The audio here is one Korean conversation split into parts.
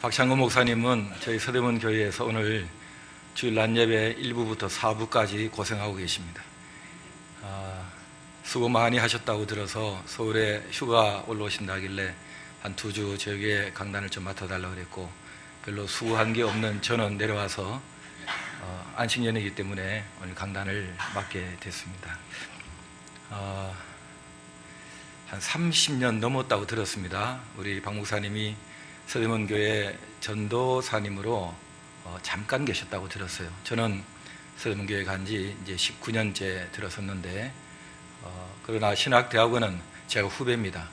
박창근 목사님은 저희 서대문 교회에서 오늘 주일 낮 예배 1부부터 4부까지 고생하고 계십니다. 수고 많이 하셨다고 들어서 서울에 휴가 올라오신다길래 한 2주 저에게 강단을 좀 맡아달라고 그랬고, 별로 수고한 게 없는 저는 내려와서 안식년이기 때문에 오늘 강단을 맡게 됐습니다. 한 30년 넘었다고 들었습니다. 우리 박 목사님이 서대문 교회 전도사님으로 잠깐 계셨다고 들었어요. 저는 서대문 교회 간지 이제 19년째 들었었는데, 그러나 신학대학원은 제가 후배입니다.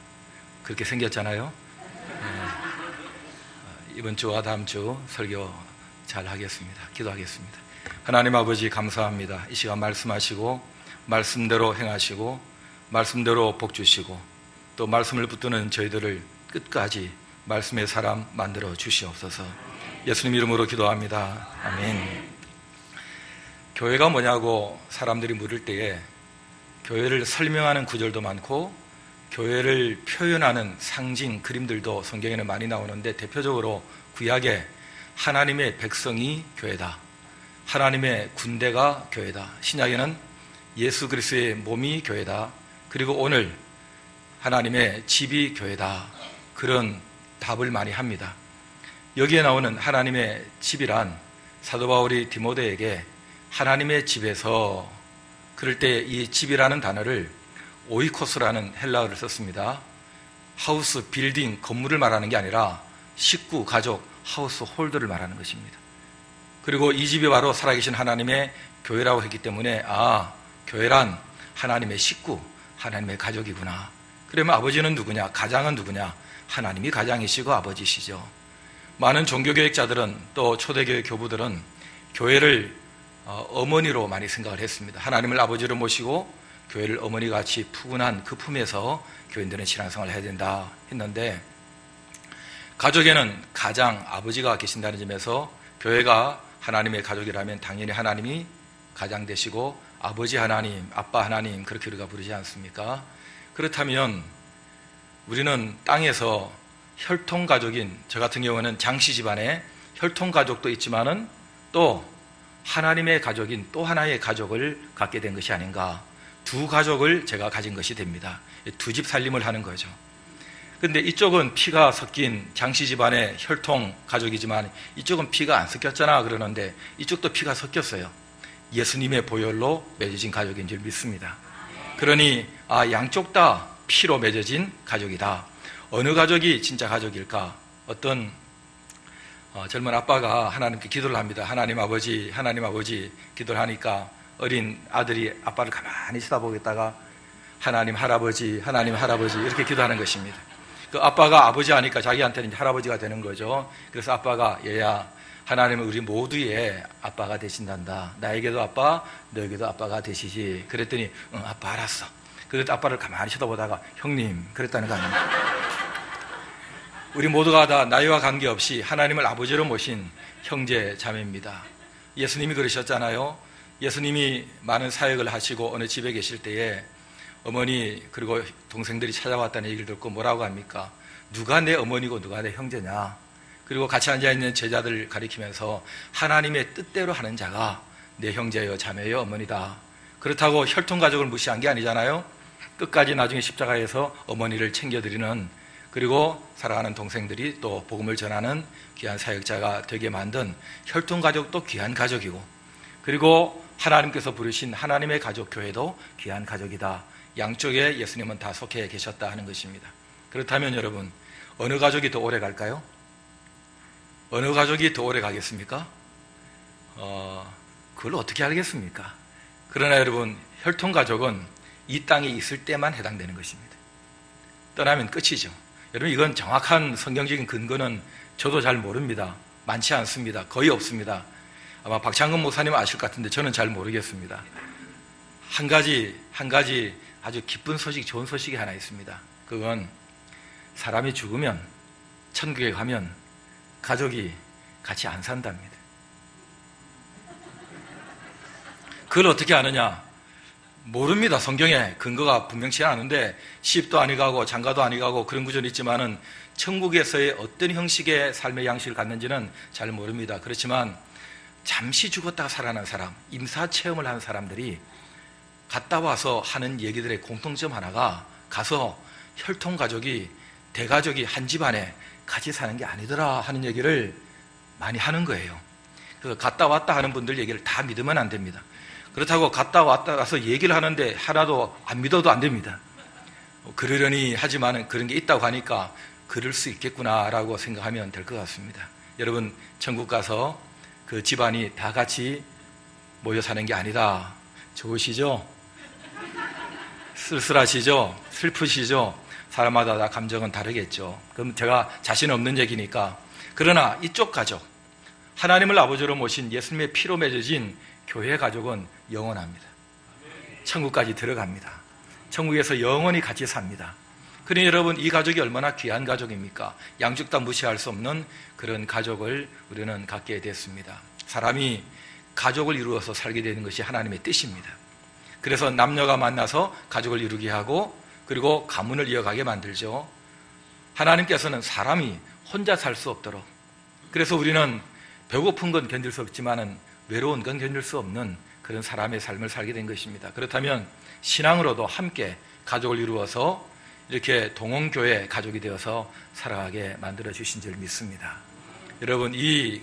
그렇게 생겼잖아요. 이번 주와 다음 주 설교 잘 하겠습니다. 기도하겠습니다. 하나님 아버지 감사합니다. 이 시간 말씀하시고 말씀대로 행하시고 말씀대로 복 주시고 또 말씀을 붙드는 저희들을 끝까지 말씀의 사람 만들어 주시옵소서. 예수님 이름으로 기도합니다. 아멘. 교회가 뭐냐고 사람들이 물을 때에 교회를 설명하는 구절도 많고 교회를 표현하는 상징, 그림들도 성경에는 많이 나오는데, 대표적으로 구약에 하나님의 백성이 교회다, 하나님의 군대가 교회다, 신약에는 예수 그리스도의 몸이 교회다, 그리고 오늘 하나님의 집이 교회다, 그런 답을 많이 합니다. 여기에 나오는 하나님의 집이란 사도 바울이 디모데에게 하나님의 집에서, 그럴 때 이 집이라는 단어를 오이코스라는 헬라어를 썼습니다. 하우스, 빌딩, 건물을 말하는 게 아니라 식구, 가족, 하우스 홀드를 말하는 것입니다. 그리고 이 집이 바로 살아계신 하나님의 교회라고 했기 때문에 교회란 하나님의 식구, 하나님의 가족이구나. 그러면 아버지는 누구냐? 가장은 누구냐? 하나님이 가장이시고 아버지시죠. 많은 종교교육자들은 또 초대교회 교부들은 교회를 어머니로 많이 생각을 했습니다. 하나님을 아버지로 모시고 교회를 어머니같이 푸근한 그 품에서 교인들은 신앙생활을 해야 된다 했는데, 가족에는 가장, 아버지가 계신다는 점에서 교회가 하나님의 가족이라면 당연히 하나님이 가장 되시고 아버지 하나님, 아빠 하나님, 그렇게 우리가 부르지 않습니까? 그렇다면 우리는 땅에서 혈통가족인, 저 같은 경우는 장씨 집안에 혈통가족도 있지만은 또 하나님의 가족인 또 하나의 가족을 갖게 된 것이 아닌가. 두 가족을 제가 가진 것이 됩니다. 두 집 살림을 하는 거죠. 근데 이쪽은 피가 섞인 장씨 집안의 혈통 가족이지만 이쪽은 피가 안 섞였잖아 그러는데, 이쪽도 피가 섞였어요. 예수님의 보혈로 맺어진 가족인 줄 믿습니다. 그러니 양쪽 다 피로 맺어진 가족이다. 어느 가족이 진짜 가족일까? 어떤 젊은 아빠가 하나님께 기도를 합니다. 하나님 아버지 기도를 하니까 어린 아들이 아빠를 가만히 쳐다보겠다가 하나님 할아버지 이렇게 기도하는 것입니다. 그 아빠가 아버지 하니까 자기한테는 할아버지가 되는 거죠. 그래서 아빠가, 얘야, 하나님은 우리 모두의 아빠가 되신단다. 나에게도 아빠, 너에게도 아빠가 되시지. 그랬더니 아빠 알았어. 그래서 아빠를 가만히 쳐다보다가 형님 그랬다는 거 아닙니까? 우리 모두가 다 나이와 관계없이 하나님을 아버지로 모신 형제 자매입니다. 예수님이 그러셨잖아요. 예수님이 많은 사역을 하시고 어느 집에 계실 때에 어머니 그리고 동생들이 찾아왔다는 얘기를 듣고 뭐라고 합니까? 누가 내 어머니고 누가 내 형제냐? 그리고 같이 앉아있는 제자들을 가리키면서 하나님의 뜻대로 하는 자가 내 형제요 자매요 어머니다. 그렇다고 혈통가족을 무시한 게 아니잖아요. 끝까지 나중에 십자가에서 어머니를 챙겨드리는, 그리고 사랑하는 동생들이 또 복음을 전하는 귀한 사역자가 되게 만든 혈통가족도 귀한 가족이고, 그리고 하나님께서 부르신 하나님의 가족 교회도 귀한 가족이다. 양쪽에 예수님은 다 속해 계셨다 하는 것입니다. 그렇다면 여러분, 어느 가족이 더 오래 갈까요? 어느 가족이 더 오래 가겠습니까? 그걸 어떻게 알겠습니까? 그러나 여러분, 혈통가족은 이 땅에 있을 때만 해당되는 것입니다. 떠나면 끝이죠. 여러분, 이건 정확한 성경적인 근거는 저도 잘 모릅니다. 많지 않습니다. 거의 없습니다. 아마 박창근 목사님 아실 것 같은데 저는 잘 모르겠습니다. 한 가지 아주 기쁜 소식, 좋은 소식이 하나 있습니다. 그건 사람이 죽으면 천국에 가면 가족이 같이 안 산답니다. 그걸 어떻게 아느냐? 모릅니다. 성경에 근거가 분명치 않은데 시집도 아니가고 장가도 아니가고 그런 구절이 있지만은 천국에서의 어떤 형식의 삶의 양식을 갖는지는 잘 모릅니다. 그렇지만 잠시 죽었다가 살아난 사람, 임사체험을 한 사람들이 갔다 와서 하는 얘기들의 공통점 하나가 가서 혈통가족이 대가족이 한 집안에 같이 사는 게 아니더라 하는 얘기를 많이 하는 거예요. 그래서 갔다 왔다 하는 분들 얘기를 다 믿으면 안 됩니다. 그렇다고 갔다 왔다 와서 얘기를 하는데 하나도 안 믿어도 안 됩니다. 그러려니 하지만 그런 게 있다고 하니까 그럴 수 있겠구나라고 생각하면 될 것 같습니다. 여러분 천국 가서 그 집안이 다 같이 모여 사는 게 아니다. 좋으시죠? 쓸쓸하시죠? 슬프시죠? 사람마다 다 감정은 다르겠죠. 그럼 제가 자신 없는 얘기니까. 그러나 이쪽 가족, 하나님을 아버지로 모신 예수님의 피로 맺어진 교회 가족은 영원합니다. 천국까지 들어갑니다. 천국에서 영원히 같이 삽니다. 그러니 여러분 이 가족이 얼마나 귀한 가족입니까? 양쪽 다 무시할 수 없는 그런 가족을 우리는 갖게 됐습니다. 사람이 가족을 이루어서 살게 되는 것이 하나님의 뜻입니다. 그래서 남녀가 만나서 가족을 이루게 하고 그리고 가문을 이어가게 만들죠. 하나님께서는 사람이 혼자 살 수 없도록, 그래서 우리는 배고픈 건 견딜 수 없지만은 외로운 건 견딜 수 없는 그런 사람의 삶을 살게 된 것입니다. 그렇다면 신앙으로도 함께 가족을 이루어서 이렇게 동원교회 가족이 되어서 살아가게 만들어 주신 줄 믿습니다. 여러분 이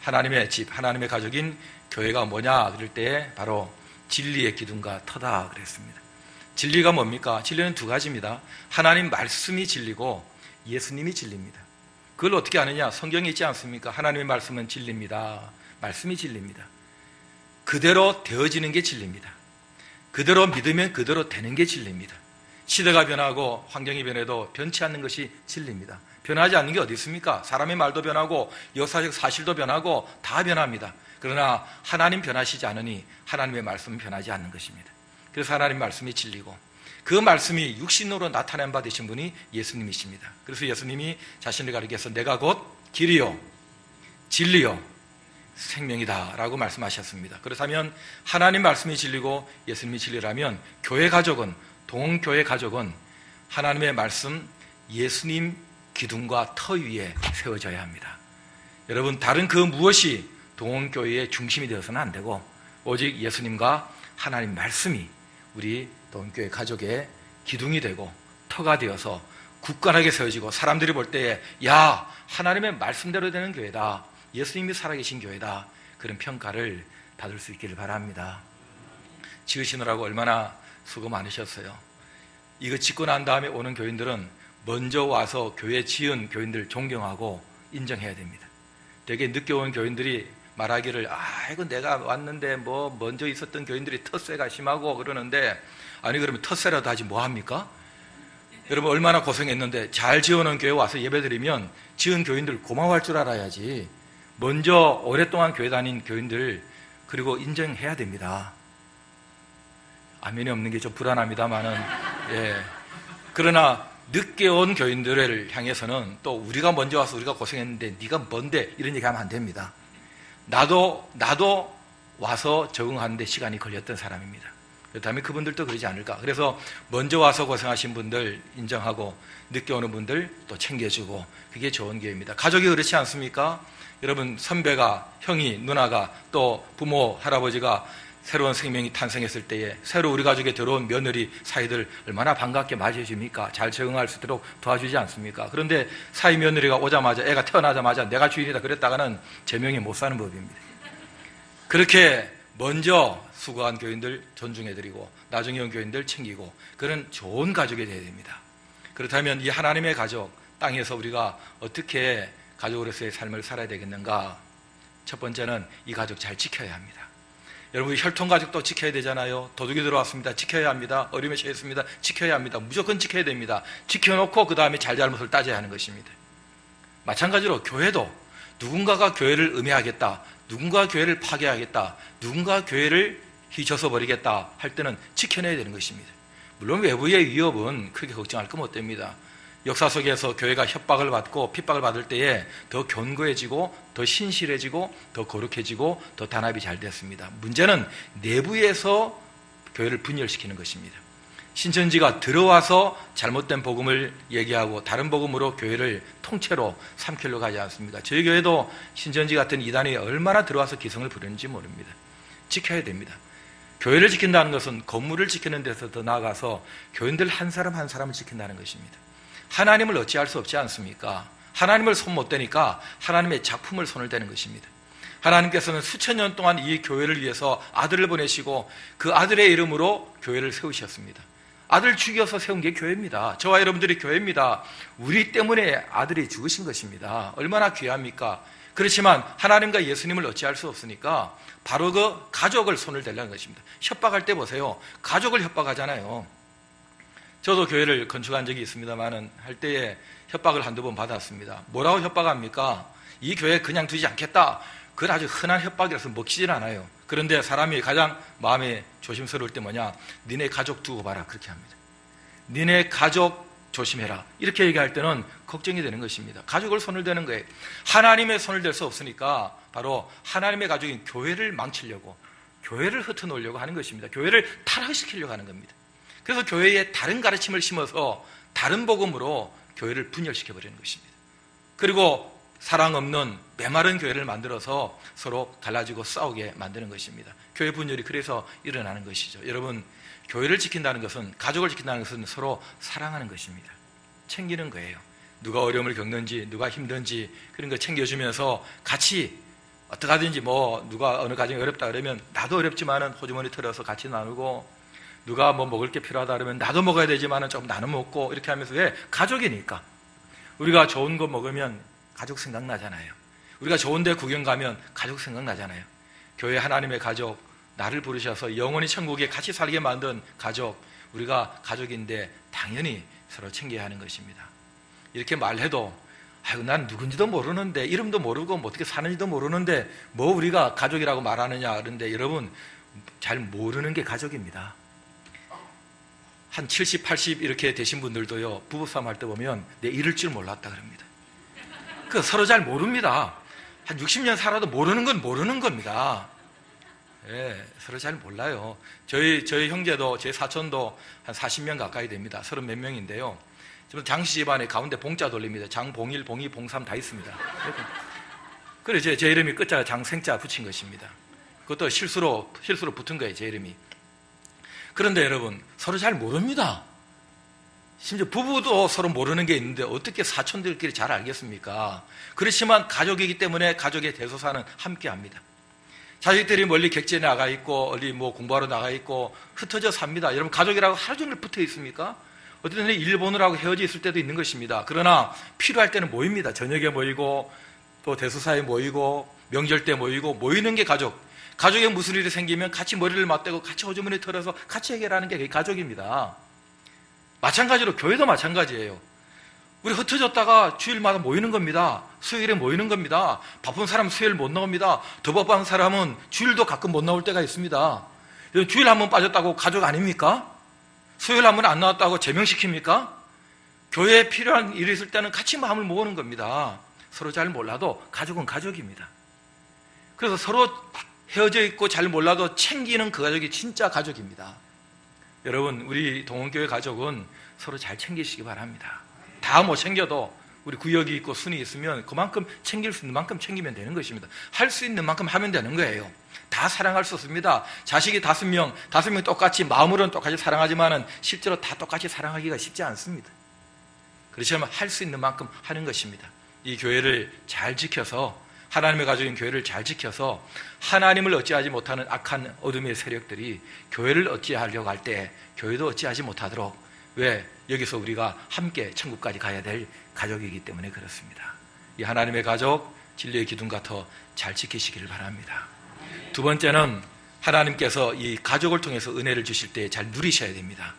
하나님의 집, 하나님의 가족인 교회가 뭐냐 그럴 때 바로 진리의 기둥과 터다 그랬습니다. 진리가 뭡니까? 진리는 두 가지입니다. 하나님 말씀이 진리고 예수님이 진리입니다. 그걸 어떻게 아느냐? 성경에 있지 않습니까? 하나님의 말씀은 진리입니다. 말씀이 진리입니다. 그대로 되어지는 게 진리입니다. 그대로 믿으면 그대로 되는 게 진리입니다. 시대가 변하고 환경이 변해도 변치 않는 것이 진리입니다. 변하지 않는 게 어디 있습니까? 사람의 말도 변하고 역사적 사실도 변하고 다 변합니다. 그러나 하나님 변하시지 않으니 하나님의 말씀은 변하지 않는 것입니다. 그래서 하나님 말씀이 진리고 그 말씀이 육신으로 나타낸 바 되신 분이 예수님이십니다. 그래서 예수님이 자신을 가리켜서 내가 곧 길이요 진리요 생명이다 라고 말씀하셨습니다. 그렇다면 하나님 말씀이 진리고 예수님이 진리라면 교회 가족은, 동원교회 가족은 하나님의 말씀 예수님 기둥과 터 위에 세워져야 합니다. 여러분 다른 그 무엇이 동원교회의 중심이 되어서는 안 되고 오직 예수님과 하나님 말씀이 우리 동원교회 가족의 기둥이 되고 터가 되어서 굳건하게 세워지고 사람들이 볼 때에 야 하나님의 말씀대로 되는 교회다, 예수님이 살아계신 교회다, 그런 평가를 받을 수 있기를 바랍니다. 지으시느라고 얼마나 수고 많으셨어요. 이거 짓고 난 다음에 오는 교인들은 먼저 와서 교회 지은 교인들 존경하고 인정해야 됩니다. 되게 늦게 온 교인들이 말하기를 이거 내가 왔는데 뭐 먼저 있었던 교인들이 텃세가 심하고 그러는데 아니 그러면 텃세라도 하지 뭐합니까? 여러분 얼마나 고생했는데 잘 지어놓은 교회 와서 예배드리면 지은 교인들 고마워할 줄 알아야지. 먼저 오랫동안 교회 다닌 교인들 그리고 인정해야 됩니다. 아멘이 없는 게 좀 불안합니다만은 예. 그러나 늦게 온 교인들을 향해서는 또 우리가 먼저 와서 우리가 고생했는데 네가 뭔데 이런 얘기하면 안 됩니다. 나도 와서 적응하는데 시간이 걸렸던 사람입니다. 그렇다면 그분들도 그러지 않을까. 그래서 먼저 와서 고생하신 분들 인정하고 늦게 오는 분들 또 챙겨주고 그게 좋은 교회입니다. 가족이 그렇지 않습니까? 여러분 선배가, 형이, 누나가 또 부모, 할아버지가 새로운 생명이 탄생했을 때에 새로 우리 가족에 들어온 며느리 사이들 얼마나 반갑게 맞이해줍니까? 잘 적응할 수 있도록 도와주지 않습니까? 그런데 사위 며느리가 오자마자 애가 태어나자마자 내가 주인이다 그랬다가는 제명이 못 사는 법입니다. 그렇게 먼저 수고한 교인들 존중해드리고 나중에 온 교인들 챙기고 그런 좋은 가족이 되어야 됩니다. 그렇다면 이 하나님의 가족, 땅에서 우리가 어떻게 가족으로서의 삶을 살아야 되겠는가? 첫 번째는 이 가족 잘 지켜야 합니다. 여러분 혈통가족도 지켜야 되잖아요. 도둑이 들어왔습니다. 지켜야 합니다. 어려움에 처했습니다. 지켜야 합니다. 무조건 지켜야 됩니다. 지켜놓고 그 다음에 잘잘못을 따져야 하는 것입니다. 마찬가지로 교회도 누군가가 교회를 음해하겠다, 누군가 교회를 파괴하겠다, 누군가 교회를 휘저어 버리겠다 할 때는 지켜내야 되는 것입니다. 물론 외부의 위협은 크게 걱정할 건 못 됩니다. 역사 속에서 교회가 협박을 받고 핍박을 받을 때에 더 견고해지고 더 신실해지고 더 거룩해지고 더 단합이 잘 됐습니다. 문제는 내부에서 교회를 분열시키는 것입니다. 신천지가 들어와서 잘못된 복음을 얘기하고 다른 복음으로 교회를 통째로 삼키려고 하지 않습니다. 저희 교회도 신천지 같은 이단이 얼마나 들어와서 기성을 부르는지 모릅니다. 지켜야 됩니다. 교회를 지킨다는 것은 건물을 지키는 데서 더 나아가서 교인들 한 사람 한 사람을 지킨다는 것입니다. 하나님을 어찌할 수 없지 않습니까? 하나님을 손 못 대니까 하나님의 작품을 손을 대는 것입니다. 하나님께서는 수천 년 동안 이 교회를 위해서 아들을 보내시고 그 아들의 이름으로 교회를 세우셨습니다. 아들 죽여서 세운 게 교회입니다. 저와 여러분들이 교회입니다. 우리 때문에 아들이 죽으신 것입니다. 얼마나 귀합니까? 그렇지만 하나님과 예수님을 어찌할 수 없으니까 바로 그 가족을 손을 대려는 것입니다. 협박할 때 보세요. 가족을 협박하잖아요. 저도 교회를 건축한 적이 있습니다만 할 때에 협박을 한두 번 받았습니다. 뭐라고 협박합니까? 이 교회 그냥 두지 않겠다. 그건 아주 흔한 협박이라서 먹히질 않아요. 그런데 사람이 가장 마음에 조심스러울 때 뭐냐? 니네 가족 두고 봐라. 그렇게 합니다. 니네 가족 조심해라. 이렇게 얘기할 때는 걱정이 되는 것입니다. 가족을 손을 대는 거예요. 하나님의 손을 댈 수 없으니까 바로 하나님의 가족인 교회를 망치려고, 교회를 흩어놓으려고 하는 것입니다. 교회를 타락시키려고 하는 겁니다. 그래서 교회에 다른 가르침을 심어서 다른 복음으로 교회를 분열시켜버리는 것입니다. 그리고 사랑 없는 메마른 교회를 만들어서 서로 갈라지고 싸우게 만드는 것입니다. 교회 분열이 그래서 일어나는 것이죠. 여러분, 교회를 지킨다는 것은, 가족을 지킨다는 것은 서로 사랑하는 것입니다. 챙기는 거예요. 누가 어려움을 겪는지, 누가 힘든지 그런 거 챙겨주면서 같이 어떻게 하든지 누가 어느 가정이 어렵다 그러면 나도 어렵지만은 호주머니 털어서 같이 나누고, 누가 먹을 게 필요하다 그러면 나도 먹어야 되지만은 좀 나눠 먹고, 이렇게 하면서, 왜? 가족이니까. 우리가 좋은 거 먹으면 가족 생각나잖아요. 우리가 좋은 데 구경 가면 가족 생각나잖아요. 교회 하나님의 가족, 나를 부르셔서 영원히 천국에 같이 살게 만든 가족, 우리가 가족인데 당연히 서로 챙겨야 하는 것입니다. 이렇게 말해도 아이고 난 누군지도 모르는데, 이름도 모르고 어떻게 사는지도 모르는데 뭐 우리가 가족이라고 말하느냐. 그런데 여러분, 잘 모르는 게 가족입니다. 한 70, 80 이렇게 되신 분들도요, 부부싸움 할 때 보면 내 이럴 줄 몰랐다 그럽니다. 서로 잘 모릅니다. 한 60년 살아도 모르는 건 모르는 겁니다. 예, 서로 잘 몰라요. 저희 형제도, 제 사촌도 한 40명 가까이 됩니다. 30 몇 명인데요. 지금 장씨 집안에 가운데 봉자 돌립니다. 장봉일, 봉이, 봉삼 다 있습니다. 그래서 제 이름이 끝자가 장생자 붙인 것입니다. 그것도 실수로 붙은 거예요, 제 이름이. 그런데 여러분, 서로 잘 모릅니다. 심지어 부부도 서로 모르는 게 있는데 어떻게 사촌들끼리 잘 알겠습니까? 그렇지만 가족이기 때문에 가족의 대소사는 함께 합니다. 자식들이 멀리 객지에 나가 있고 어디 공부하러 나가 있고 흩어져 삽니다. 여러분, 가족이라고 하루 종일 붙어 있습니까? 어떤 때는 일 보느라고 헤어져 있을 때도 있는 것입니다. 그러나 필요할 때는 모입니다. 저녁에 모이고 또 대소사에 모이고 명절 때 모이고, 모이는 게 가족. 가족에 무슨 일이 생기면 같이 머리를 맞대고 같이 호주머니 털어서 같이 해결하는 게 가족입니다. 마찬가지로 교회도 마찬가지예요. 우리 흩어졌다가 주일마다 모이는 겁니다. 수요일에 모이는 겁니다. 바쁜 사람은 수요일 못 나옵니다. 더 바쁜 사람은 주일도 가끔 못 나올 때가 있습니다. 주일 한 번 빠졌다고 가족 아닙니까? 수요일 한 번 안 나왔다고 제명시킵니까? 교회에 필요한 일이 있을 때는 같이 마음을 모으는 겁니다. 서로 잘 몰라도 가족은 가족입니다. 그래서 서로 헤어져 있고 잘 몰라도 챙기는 그 가족이 진짜 가족입니다. 여러분, 우리 동원교회 가족은 서로 잘 챙기시기 바랍니다. 다 못 챙겨도 우리 구역이 있고 순이 있으면 그만큼 챙길 수 있는 만큼 챙기면 되는 것입니다. 할 수 있는 만큼 하면 되는 거예요. 다 사랑할 수 없습니다. 자식이 5명 똑같이, 마음으로는 똑같이 사랑하지만 실제로 다 똑같이 사랑하기가 쉽지 않습니다. 그렇지만 할 수 있는 만큼 하는 것입니다. 이 교회를 잘 지켜서, 하나님의 가족인 교회를 잘 지켜서 하나님을 어찌하지 못하는 악한 어둠의 세력들이 교회를 어찌하려고 할 때 교회도 어찌하지 못하도록, 왜? 여기서 우리가 함께 천국까지 가야 될 가족이기 때문에 그렇습니다. 이 하나님의 가족, 진리의 기둥 같아 잘 지키시기를 바랍니다. 두 번째는 하나님께서 이 가족을 통해서 은혜를 주실 때 잘 누리셔야 됩니다.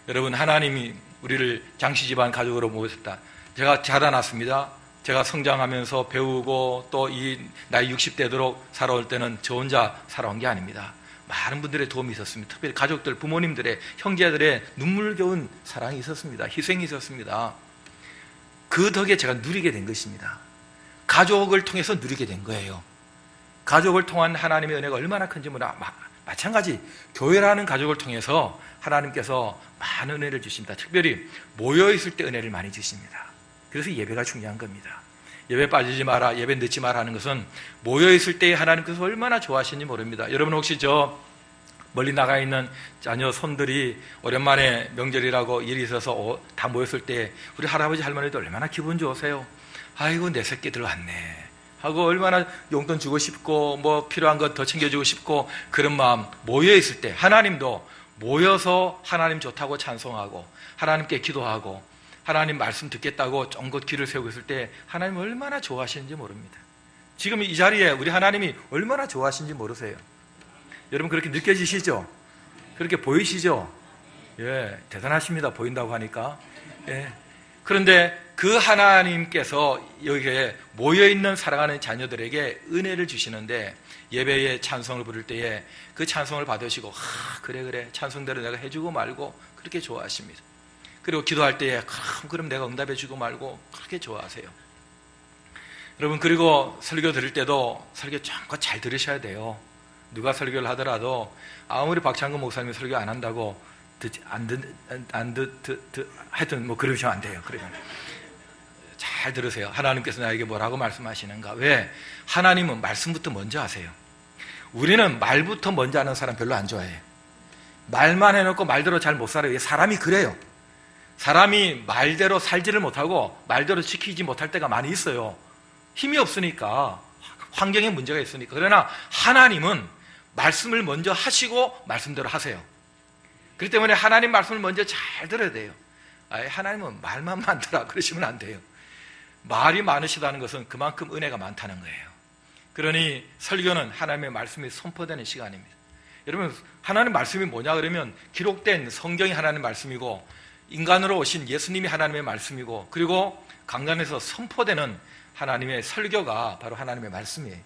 여러분, 하나님이 우리를 장씨 집안 가족으로 모셨다. 제가 자라났습니다. 제가 성장하면서 배우고 또 이 나이 60대 도록 살아올 때는 저 혼자 살아온 게 아닙니다. 많은 분들의 도움이 있었습니다. 특별히 가족들, 부모님들의, 형제들의 눈물겨운 사랑이 있었습니다. 희생이 있었습니다. 그 덕에 제가 누리게 된 것입니다. 가족을 통해서 누리게 된 거예요. 가족을 통한 하나님의 은혜가 얼마나 큰지 마찬가지 교회라는 가족을 통해서 하나님께서 많은 은혜를 주십니다. 특별히 모여있을 때 은혜를 많이 주십니다. 그래서 예배가 중요한 겁니다. 예배 빠지지 마라, 예배 늦지 마라 하는 것은 모여있을 때 하나님께서 얼마나 좋아하시는지 모릅니다. 여러분 혹시 멀리 나가 있는 자녀 손들이 오랜만에 명절이라고 일이 있어서 다 모였을 때 우리 할아버지 할머니도 얼마나 기분 좋으세요? 아이고 내 새끼들 왔네 하고 얼마나 용돈 주고 싶고 뭐 필요한 것 더 챙겨주고 싶고 그런 마음 모여있을 때 하나님도 모여서 하나님 좋다고 찬송하고 하나님께 기도하고 하나님 말씀 듣겠다고 쫑긋 귀를 세우고 있을 때 하나님 얼마나 좋아하시는지 모릅니다. 지금 이 자리에 우리 하나님이 얼마나 좋아하시는지 모르세요. 여러분 그렇게 느껴지시죠? 그렇게 보이시죠? 예, 대단하십니다. 보인다고 하니까. 예. 그런데 그 하나님께서 여기에 모여있는 사랑하는 자녀들에게 은혜를 주시는데 예배에 찬송을 부를 때에 그 찬송을 받으시고 그래 찬송대로 내가 해주고 말고 그렇게 좋아하십니다. 그리고 기도할 때에 그럼 내가 응답해주고 말고 그렇게 좋아하세요. 여러분 그리고 설교 들을 때도 설교 정말 잘 들으셔야 돼요. 누가 설교를 하더라도 아무리 박창근 목사님이 설교 안 한다고 하여튼 뭐 그러시면 안 돼요. 그러면 잘 들으세요. 하나님께서 나에게 뭐라고 말씀하시는가. 왜? 하나님은 말씀부터 먼저 하세요. 우리는 말부터 먼저 하는 사람 별로 안 좋아해요. 말만 해놓고 말대로 잘 못 살아요. 사람이 그래요. 사람이 말대로 살지를 못하고 말대로 지키지 못할 때가 많이 있어요. 힘이 없으니까, 환경에 문제가 있으니까. 그러나 하나님은 말씀을 먼저 하시고 말씀대로 하세요. 그렇기 때문에 하나님 말씀을 먼저 잘 들어야 돼요. 하나님은 말만 많더라 그러시면 안 돼요. 말이 많으시다는 것은 그만큼 은혜가 많다는 거예요. 그러니 설교는 하나님의 말씀이 선포되는 시간입니다. 여러분 하나님 말씀이 뭐냐 그러면 기록된 성경이 하나님의 말씀이고 인간으로 오신 예수님이 하나님의 말씀이고 그리고 강단에서 선포되는 하나님의 설교가 바로 하나님의 말씀이에요.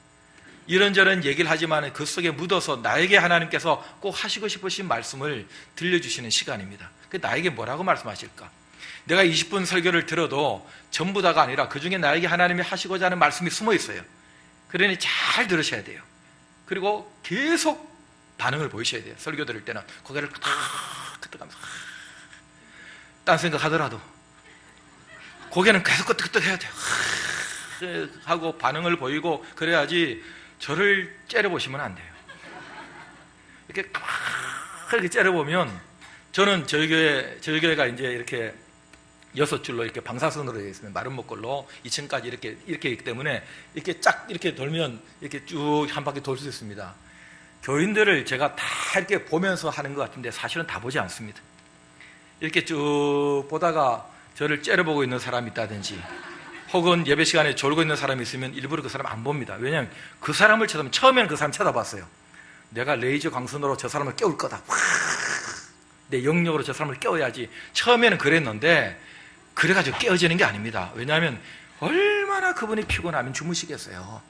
이런저런 얘기를 하지만 그 속에 묻어서 나에게 하나님께서 꼭 하시고 싶으신 말씀을 들려주시는 시간입니다. 나에게 뭐라고 말씀하실까? 내가 20분 설교를 들어도 전부 다가 아니라 그 중에 나에게 하나님이 하시고자 하는 말씀이 숨어 있어요. 그러니 잘 들으셔야 돼요. 그리고 계속 반응을 보이셔야 돼요. 설교 들을 때는 고개를 끄덕하면서 딴 생각하더라도 고개는 계속 끄덕끄덕 해야 돼요. 하고 반응을 보이고 그래야지 저를 째려보시면 안 돼요. 이렇게 째려보면 저는 저희 교회가 이제 이렇게 6줄로 이렇게 방사선으로 되어 있으면 마른 목걸로 2층까지 이렇게 있기 때문에 이렇게 쫙 이렇게 돌면 이렇게 쭉 한 바퀴 돌 수 있습니다. 교인들을 제가 다 이렇게 보면서 하는 것 같은데 사실은 다 보지 않습니다. 이렇게 쭉 보다가 저를 째려보고 있는 사람이 있다든지 혹은 예배 시간에 졸고 있는 사람이 있으면 일부러 그 사람 안 봅니다. 왜냐하면 그 사람을 쳐다보면 처음에는 그 사람 쳐다봤어요. 내가 레이저 광선으로 저 사람을 깨울 거다. 내 영역으로 저 사람을 깨워야지. 처음에는 그랬는데 그래가지고 깨어지는 게 아닙니다. 왜냐하면 얼마나 그분이 피곤하면 주무시겠어요.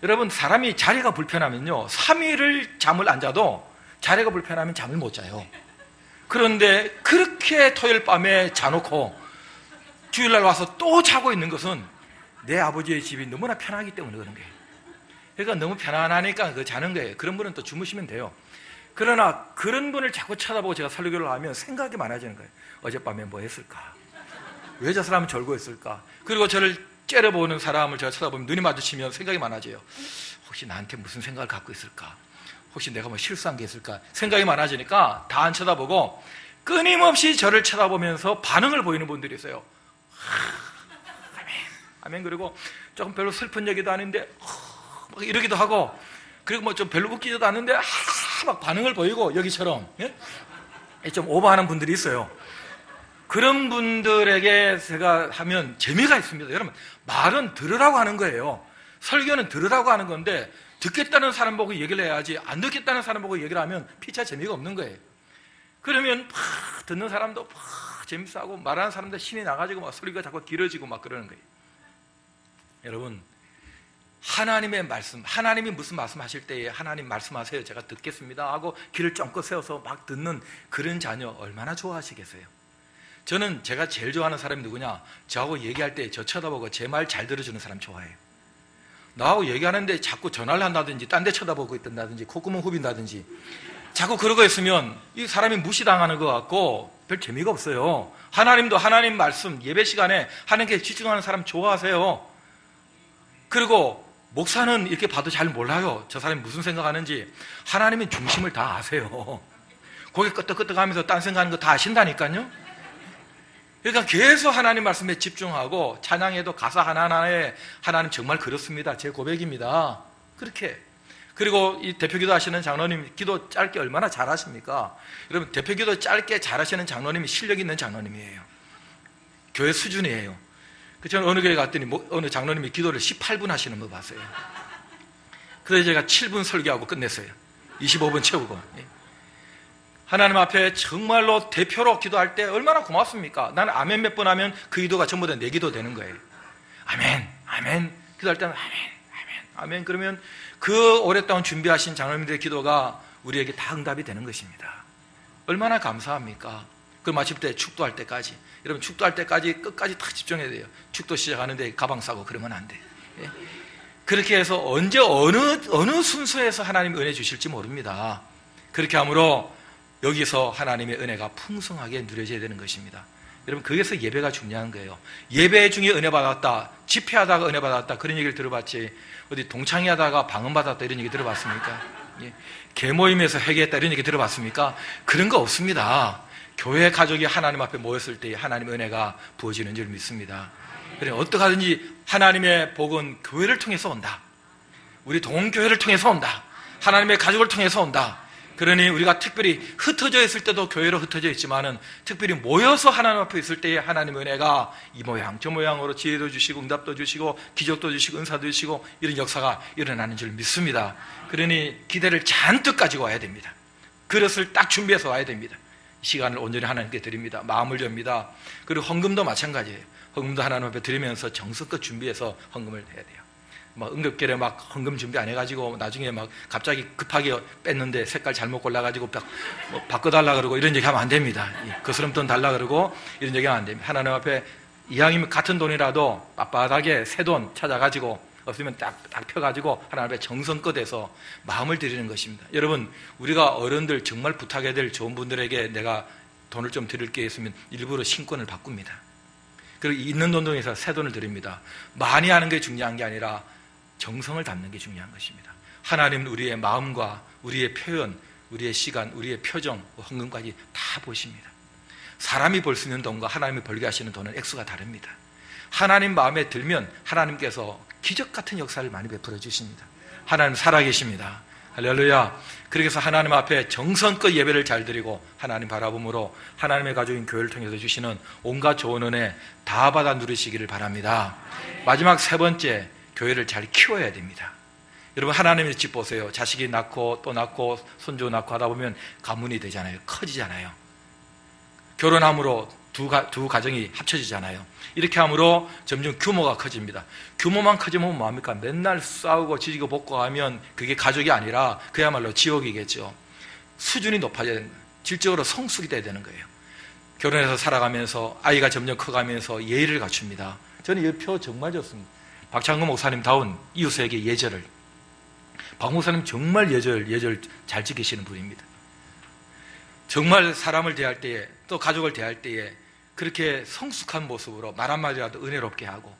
여러분 사람이 자리가 불편하면요 3일을 잠을 안 자도 자리가 불편하면 잠을 못 자요. 그런데 그렇게 토요일 밤에 자놓고 주일날 와서 또 자고 있는 것은 내 아버지의 집이 너무나 편하기 때문에 그런 거예요. 그러니까 너무 편안하니까 그 자는 거예요. 그런 분은 또 주무시면 돼요. 그러나 그런 분을 자꾸 쳐다보고 제가 설교를 하면 생각이 많아지는 거예요. 어젯밤에 뭐 했을까? 왜 저 사람은 졸고 있을까? 그리고 저를 째려보는 사람을 제가 쳐다보면 눈이 마주치면 생각이 많아져요. 혹시 나한테 무슨 생각을 갖고 있을까? 혹시 내가 뭐 실수한 게 있을까? 생각이 많아지니까 다 안 쳐다보고 끊임없이 저를 쳐다보면서 반응을 보이는 분들이 있어요. 아멘. 그리고 조금 별로 슬픈 얘기도 아닌데 막 이러기도 하고 그리고 뭐 좀 별로 웃기지도 않는데 막 반응을 보이고 여기처럼 예? 좀 오버하는 분들이 있어요. 그런 분들에게 제가 하면 재미가 있습니다. 여러분 말은 들으라고 하는 거예요. 설교는 들으라고 하는 건데 듣겠다는 사람 보고 얘기를 해야지 안 듣겠다는 사람 보고 얘기를 하면 피차 재미가 없는 거예요. 그러면 듣는 사람도 재밌어하고 말하는 사람도 힘이 나가지고 막 소리가 자꾸 길어지고 막 그러는 거예요. 여러분 하나님의 말씀, 하나님이 무슨 말씀하실 때에 하나님 말씀하세요 제가 듣겠습니다 하고 귀를 쫑긋 세워서 막 듣는 그런 자녀 얼마나 좋아하시겠어요? 저는 제가 제일 좋아하는 사람이 누구냐? 저하고 얘기할 때 저 쳐다보고 제 말 잘 들어주는 사람 좋아해요. 나하고 얘기하는데 자꾸 전화를 한다든지 딴 데 쳐다보고 있다든지 콧구멍 후빈다든지 자꾸 그러고 있으면 이 사람이 무시당하는 것 같고 별 재미가 없어요. 하나님도 하나님 말씀 예배 시간에 하나님께 집중하는 사람 좋아하세요. 그리고 목사는 이렇게 봐도 잘 몰라요. 저 사람이 무슨 생각하는지. 하나님은 중심을 다 아세요. 고개 끄덕끄덕하면서 딴 생각하는 거 다 아신다니까요. 그러니까 계속 하나님 말씀에 집중하고 찬양해도 가사 하나하나에 하나님 정말 그렇습니다. 제 고백입니다. 그렇게. 그리고 이 대표기도 하시는 장로님 기도 짧게 얼마나 잘하십니까? 여러분 대표기도 짧게 잘하시는 장로님이 실력 있는 장로님이에요. 교회 수준이에요. 저는 어느 교회 갔더니 어느 장로님이 기도를 18분 하시는 거 봤어요. 그래서 제가 7분 설교하고 끝냈어요. 25분 채우고. 하나님 앞에 정말로 대표로 기도할 때 얼마나 고맙습니까? 나는 아멘 몇 번 하면 그 기도가 전부 다 내 기도 되는 거예요. 아멘, 아멘. 기도할 때는 아멘, 아멘, 아멘. 그러면 그 오랫동안 준비하신 장로님들의 기도가 우리에게 다 응답이 되는 것입니다. 얼마나 감사합니까? 그 마칠 때 축도할 때까지. 여러분 축도할 때까지 끝까지 다 집중해야 돼요. 축도 시작하는데 가방 싸고 그러면 안 돼. 그렇게 해서 언제 어느 순서에서 하나님이 은혜 주실지 모릅니다. 그렇게 함으로 여기서 하나님의 은혜가 풍성하게 누려져야 되는 것입니다. 여러분 거기서 예배가 중요한 거예요. 예배 중에 은혜 받았다, 집회하다가 은혜 받았다 그런 얘기를 들어봤지 어디 동창회 하다가 방언 받았다 이런 얘기 들어봤습니까? 개모임에서 회개했다 이런 얘기 들어봤습니까? 그런 거 없습니다. 교회 가족이 하나님 앞에 모였을 때 하나님의 은혜가 부어지는 줄 믿습니다. 그래 어떻게 하든지 하나님의 복은 교회를 통해서 온다. 우리 동교회를 통해서 온다. 하나님의 가족을 통해서 온다. 그러니 우리가 특별히 흩어져 있을 때도 교회로 흩어져 있지만은 특별히 모여서 하나님 앞에 있을 때에 하나님의 은혜가 이 모양 저 모양으로 지혜도 주시고 응답도 주시고 기적도 주시고 은사도 주시고 이런 역사가 일어나는 줄 믿습니다. 그러니 기대를 잔뜩 가지고 와야 됩니다. 그릇을 딱 준비해서 와야 됩니다. 시간을 온전히 하나님께 드립니다. 마음을 줍니다. 그리고 헌금도 마찬가지예요. 헌금도 하나님 앞에 드리면서 정성껏 준비해서 헌금을 해야 돼요. 막 응급결에 막 헌금 준비 안 해가지고 나중에 막 갑자기 급하게 뺐는데 색깔 잘못 골라가지고 뭐 바꿔달라 그러고 이런 얘기 하면 안 됩니다. 거스름 돈 달라 그러고 이런 얘기 하면 안 됩니다. 하나님 앞에 이왕이면 같은 돈이라도 빳빳하게 새 돈 찾아가지고 없으면 딱 펴가지고 하나님 앞에 정성껏 해서 마음을 드리는 것입니다. 여러분 우리가 어른들 정말 부탁해야 될 좋은 분들에게 내가 돈을 좀 드릴 게 있으면 일부러 신권을 바꿉니다. 그리고 있는 돈 중에서 새 돈을 드립니다. 많이 하는 게 중요한 게 아니라 정성을 담는 게 중요한 것입니다. 하나님은 우리의 마음과 우리의 표현, 우리의 시간, 우리의 표정, 헌금까지 다 보십니다. 사람이 벌 수 있는 돈과 하나님이 벌게 하시는 돈은 액수가 다릅니다. 하나님 마음에 들면 하나님께서 기적 같은 역사를 많이 베풀어 주십니다. 하나님 살아계십니다. 할렐루야. 그렇게 해서 하나님 앞에 정성껏 예배를 잘 드리고 하나님 바라봄으로 하나님의 가족인 교회를 통해서 주시는 온갖 좋은 은혜 다 받아 누리시기를 바랍니다. 마지막 세 번째, 교회를 잘 키워야 됩니다. 여러분 하나님의 집 보세요. 자식이 낳고 또 낳고 손주 낳고 하다 보면 가문이 되잖아요. 커지잖아요. 결혼함으로 두 가정이 합쳐지잖아요. 이렇게 함으로 점점 규모가 커집니다. 규모만 커지면 뭐합니까? 맨날 싸우고 지지고 볶고 하면 그게 가족이 아니라 그야말로 지옥이겠죠. 수준이 높아져야 되는 거예요. 질적으로 성숙이 돼야 되는 거예요. 결혼해서 살아가면서 아이가 점점 커가면서 예의를 갖춥니다. 저는 이 표 정말 좋습니다. 박창근 목사님다운 이웃에게 예절을. 박 목사님 정말 예절 잘 지키시는 분입니다. 정말 사람을 대할 때에 또 가족을 대할 때에 그렇게 성숙한 모습으로 말 한마디라도 은혜롭게 하고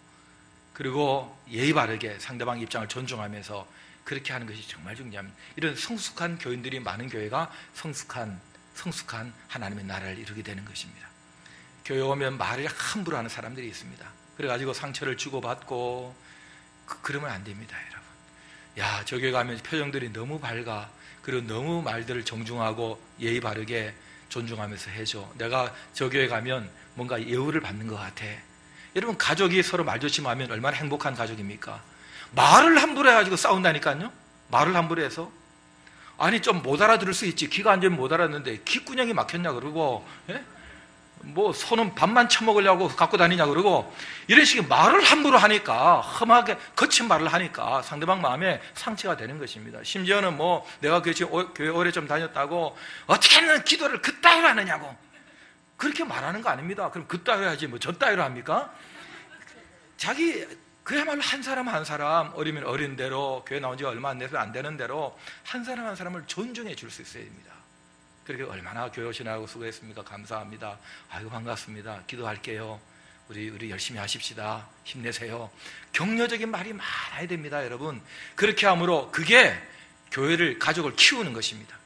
그리고 예의 바르게 상대방 입장을 존중하면서 그렇게 하는 것이 정말 중요합니다. 이런 성숙한 교인들이 많은 교회가 성숙한 하나님의 나라를 이루게 되는 것입니다. 교회 오면 말을 함부로 하는 사람들이 있습니다. 그래가지고 상처를 주고받고 그러면 안 됩니다, 여러분. 야, 저 교회 가면 표정들이 너무 밝아. 그리고 너무 말들을 정중하고 예의 바르게 존중하면서 해줘. 내가 저 교회 가면 뭔가 예우를 받는 것 같아. 여러분 가족이 서로 말조심하면 얼마나 행복한 가족입니까? 말을 함부로 해가지고 싸운다니까요. 말을 함부로 해서. 아니 좀 못 알아들을 수 있지. 귀가 안 좋으면 못 알았는데 귓구녕이 막혔냐 그러고 뭐 손은 밥만 처먹으려고 갖고 다니냐 그러고 이런 식의 말을 함부로 하니까 험하게 거친 말을 하니까 상대방 마음에 상처가 되는 것입니다. 심지어는 뭐 내가 교회 오래 좀 다녔다고 어떻게는 기도를 그따위로 하느냐고 그렇게 말하는 거 아닙니다. 그럼 그따위로 하지 뭐 저따위로 합니까? 자기 그야말로 한 사람 한 사람, 어리면 어린 대로, 교회 나온 지가 얼마 안 돼서 안 되는 대로 한 사람 한 사람을 존중해 줄 수 있어야 됩니다. 그렇게 얼마나 교회 오시느라고 수고했습니까? 감사합니다. 아이고 반갑습니다. 기도할게요. 우리 열심히 하십시다. 힘내세요. 격려적인 말이 많아야 됩니다, 여러분. 그렇게 함으로 그게 교회를, 가족을 키우는 것입니다.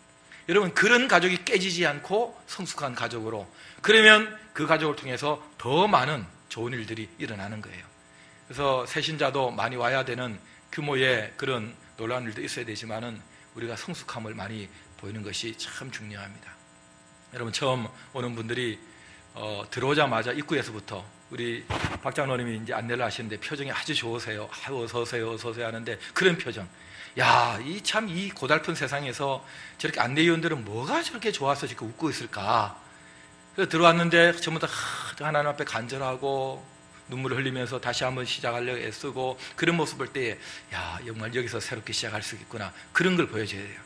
여러분, 그런 가족이 깨지지 않고 성숙한 가족으로, 그러면 그 가족을 통해서 더 많은 좋은 일들이 일어나는 거예요. 그래서 새신자도 많이 와야 되는 규모의 그런 놀라운 일도 있어야 되지만은 우리가 성숙함을 많이 보이는 것이 참 중요합니다. 여러분, 처음 오는 분들이 들어오자마자 입구에서부터 우리 박 장로님이 이제 안내를 하시는데 표정이 아주 좋으세요. 어서 오세요, 어서 오세요 하는데 그런 표정. 야, 이 고달픈 세상에서 저렇게 안내위원들은 뭐가 저렇게 좋아서 저렇게 웃고 있을까? 그래서 들어왔는데 전부 다 하나님 앞에 간절하고 눈물을 흘리면서 다시 한번 시작하려고 애쓰고 그런 모습 볼 때, 야, 정말 여기서 새롭게 시작할 수 있겠구나. 그런 걸 보여줘야 돼요.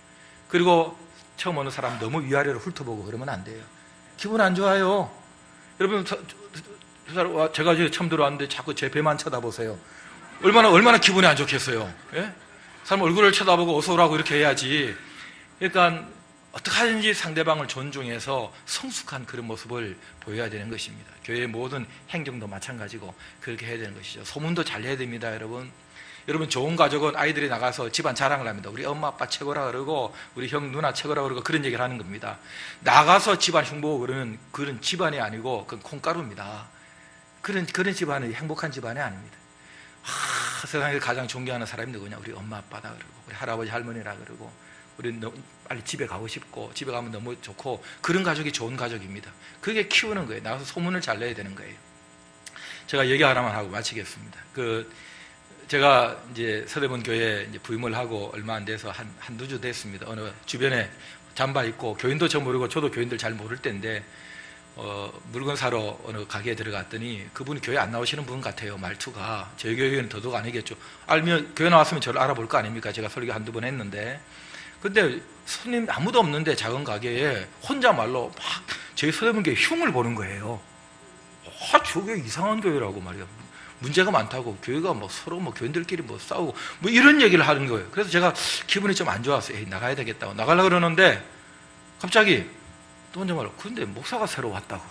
그리고 처음 오는 사람 너무 위아래로 훑어보고 그러면 안 돼요. 기분 안 좋아요. 여러분, 제가 처음 들어왔는데 자꾸 제 배만 쳐다보세요. 얼마나 기분이 안 좋겠어요. 예? 사람 얼굴을 쳐다보고 어서 오라고 이렇게 해야지. 그러니까 어떻게 하든지 상대방을 존중해서 성숙한 그런 모습을 보여야 되는 것입니다. 교회의 모든 행정도 마찬가지고 그렇게 해야 되는 것이죠. 소문도 잘 내야 됩니다, 여러분. 여러분, 좋은 가족은 아이들이 나가서 집안 자랑을 합니다. 우리 엄마 아빠 최고라 그러고 우리 형 누나 최고라 그러고 그런 얘기를 하는 겁니다. 나가서 집안 흉보고 그러는 그런 집안이 아니고 그건 콩가루입니다. 그런 집안은 행복한 집안이 아닙니다. 세상에서 가장 존경하는 사람이 누구냐? 우리 엄마 아빠다 그러고 우리 할아버지 할머니라 그러고 우리 빨리 집에 가고 싶고 집에 가면 너무 좋고 그런 가족이 좋은 가족입니다. 그게 키우는 거예요. 나가서 소문을 잘 내야 되는 거예요. 제가 얘기 하나만 하고 마치겠습니다. 제가 이제 서대문 교회에 이제 부임을 하고 얼마 안 돼서 한두 주 됐습니다. 어느 주변에 잠바 입고 교인도 저 모르고 저도 교인들 잘 모를 때인데 물건 사러 어느 가게에 들어갔더니 그분이 교회 안 나오시는 분 같아요. 말투가. 저희 교회는 더더욱 아니겠죠. 알면 교회 나왔으면 저를 알아볼 거 아닙니까? 제가 설교 한두 번 했는데. 근데 손님 아무도 없는데 작은 가게에 혼자 말로 막 저희 서대문 교회 흉을 보는 거예요. 저게 이상한 교회라고 말이야. 문제가 많다고 교회가 서로 교인들끼리 싸우고 이런 얘기를 하는 거예요. 그래서 제가 기분이 좀 안 좋았어요. 나가야 되겠다고 나가려고 그러는데 갑자기 또 혼자 말로 근데 목사가 새로 왔다고.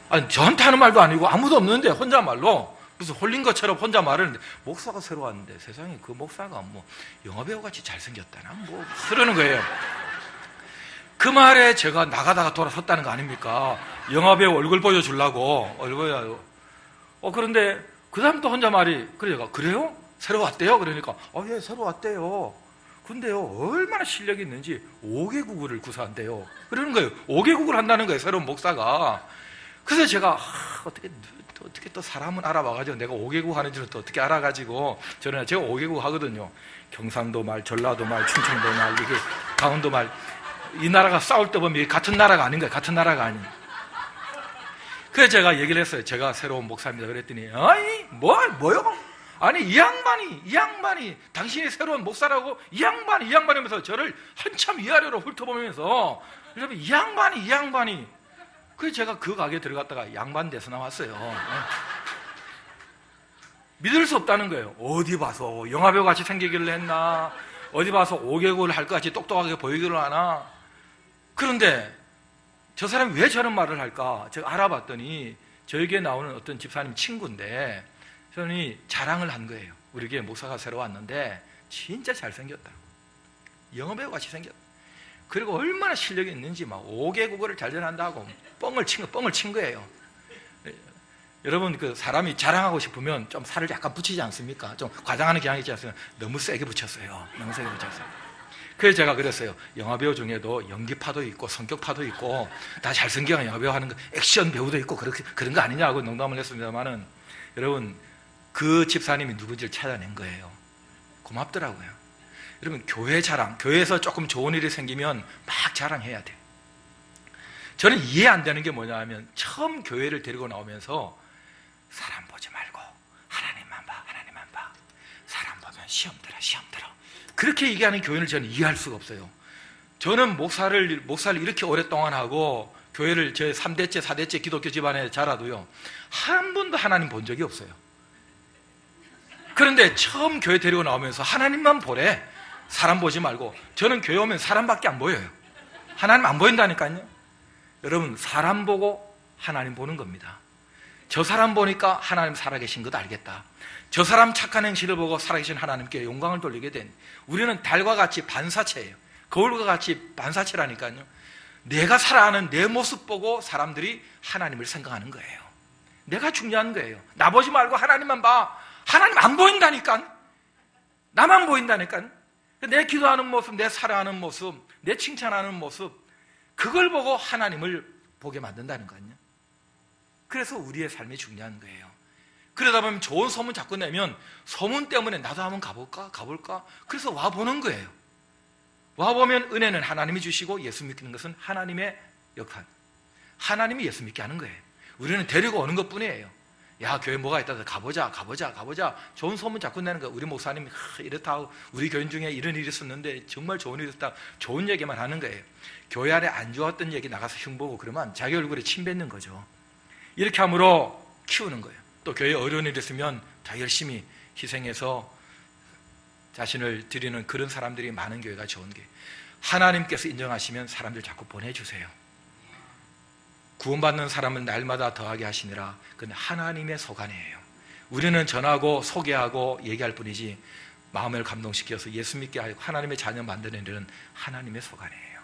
아니 저한테 하는 말도 아니고 아무도 없는데 혼자 말로 무슨 홀린 것처럼 혼자 말하는데 목사가 새로 왔는데 세상에 그 목사가 영화배우 같이 잘생겼다나 그러는 거예요. 그 말에 제가 나가다가 돌아섰다는 거 아닙니까? 영화배우 얼굴 보여주려고 그런데 그 다음 또 혼자 말이 그래요? 새로 왔대요? 그러니까 예, 새로 왔대요. 근데요 얼마나 실력이 있는지 5개국어를 구사한대요. 그러는 거예요. 5개국을 한다는 거예요, 새로운 목사가. 그래서 제가 어떻게 또 사람은 알아봐가지고 내가 5개국 하는 줄은 또 어떻게 알아가지고 제가 5개국 하거든요. 경상도 말, 전라도 말, 충청도 말, 이게 강원도 말. 이 나라가 싸울 때 보면 같은 나라가 아닌 거예요. 같은 나라가 아닌. 그래서 제가 얘기를 했어요. 제가 새로운 목사입니다. 그랬더니 뭐요? 아니 이 양반이 당신이 새로운 목사라고 이 양반이 하면서 저를 한참 위아래로 훑어보면서 그러면 이 양반이 그래서 제가 그 가게에 들어갔다가 양반 돼서 나왔어요. 믿을 수 없다는 거예요. 어디 봐서 영화배우 같이 생기기를 했나, 어디 봐서 5개국을 할 것 같이 똑똑하게 보이기를 하나. 그런데 저 사람이 왜 저런 말을 할까? 제가 알아봤더니 저에게 나오는 어떤 집사님 친구인데 저는 자랑을 한 거예요. 우리 교회 목사가 새로 왔는데 진짜 잘생겼다. 영화배우 같이 생겼다. 그리고 얼마나 실력이 있는지 5개국어를 잘 전한다고 뻥을 친 거예요. 여러분 사람이 자랑하고 싶으면 좀 살을 약간 붙이지 않습니까? 좀 과장하는 경향이 있지 않습니까? 너무 세게 붙였어요. 그래서 제가 그랬어요. 영화배우 중에도 연기파도 있고 성격파도 있고 다 잘생긴 영화배우 하는 거 액션 배우도 있고 그런 거 아니냐고 농담을 했습니다만은 여러분 그 집사님이 누군지를 찾아낸 거예요. 고맙더라고요. 여러분 교회 자랑, 교회에서 조금 좋은 일이 생기면 막 자랑해야 돼요. 저는 이해 안 되는 게 뭐냐 하면 처음 교회를 데리고 나오면서 사람 보지 말고 하나님만 봐. 사람 보면 시험 들어. 그렇게 얘기하는 교회를 저는 이해할 수가 없어요. 저는 목사를 이렇게 오랫동안 하고 교회를 제 3대째, 4대째 기독교 집안에 자라도요 한 번도 하나님 본 적이 없어요. 그런데 처음 교회 데리고 나오면서 하나님만 보래. 사람 보지 말고. 저는 교회 오면 사람밖에 안 보여요. 하나님 안 보인다니까요. 여러분, 사람 보고 하나님 보는 겁니다. 저 사람 보니까 하나님 살아계신 것 알겠다. 저 사람 착한 행실을 보고 살아계신 하나님께 영광을 돌리게 된, 우리는 달과 같이 반사체예요. 거울과 같이 반사체라니까요. 내가 살아가는 내 모습 보고 사람들이 하나님을 생각하는 거예요. 내가 중요한 거예요. 나 보지 말고 하나님만 봐. 하나님 안 보인다니까. 나만 보인다니까. 내 기도하는 모습, 내 사랑하는 모습, 내 칭찬하는 모습, 그걸 보고 하나님을 보게 만든다는 거예요. 그래서 우리의 삶이 중요한 거예요. 그러다 보면 좋은 소문 자꾸 내면 소문 때문에 나도 한번 가볼까? 그래서 와보는 거예요. 와보면 은혜는 하나님이 주시고 예수 믿는 것은 하나님의 역할. 하나님이 예수 믿게 하는 거예요. 우리는 데리고 오는 것 뿐이에요. 야, 교회 뭐가 있다, 가보자. 좋은 소문 자꾸 내는 거야. 우리 목사님이 이렇다, 우리 교인 중에 이런 일이 있었는데 정말 좋은 일이 있었다, 좋은 얘기만 하는 거예요. 교회 안에 안 좋았던 얘기 나가서 흉보고 그러면 자기 얼굴에 침 뱉는 거죠. 이렇게 함으로 키우는 거예요. 또 교회에 어려운 일이 있으면 더 열심히 희생해서 자신을 드리는 그런 사람들이 많은 교회가 좋은 게, 하나님께서 인정하시면 사람들 자꾸 보내주세요. 구원받는 사람은 날마다 더하게 하시니라. 그건 하나님의 소관이에요. 우리는 전하고 소개하고 얘기할 뿐이지 마음을 감동시켜서 예수 믿게 하고 하나님의 자녀 만드는 일은 하나님의 소관이에요.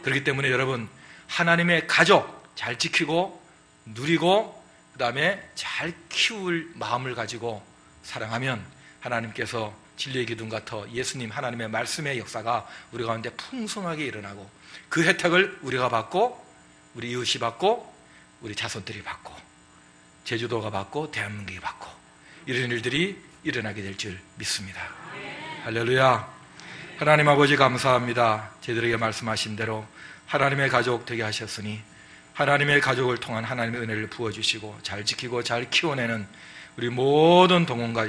그렇기 때문에 여러분, 하나님의 가족 잘 지키고 누리고 그 다음에 잘 키울 마음을 가지고 사랑하면 하나님께서 진리의 기둥 같아 예수님 하나님의 말씀의 역사가 우리 가운데 풍성하게 일어나고, 그 혜택을 우리가 받고 우리 이웃이 받고 우리 자손들이 받고 제주도가 받고 대한민국이 받고 이런 일들이 일어나게 될 줄 믿습니다. 할렐루야. 하나님 아버지 감사합니다. 저희들에게 말씀하신 대로 하나님의 가족 되게 하셨으니 하나님의 가족을 통한 하나님의 은혜를 부어주시고 잘 지키고 잘 키워내는 우리 모든 동원가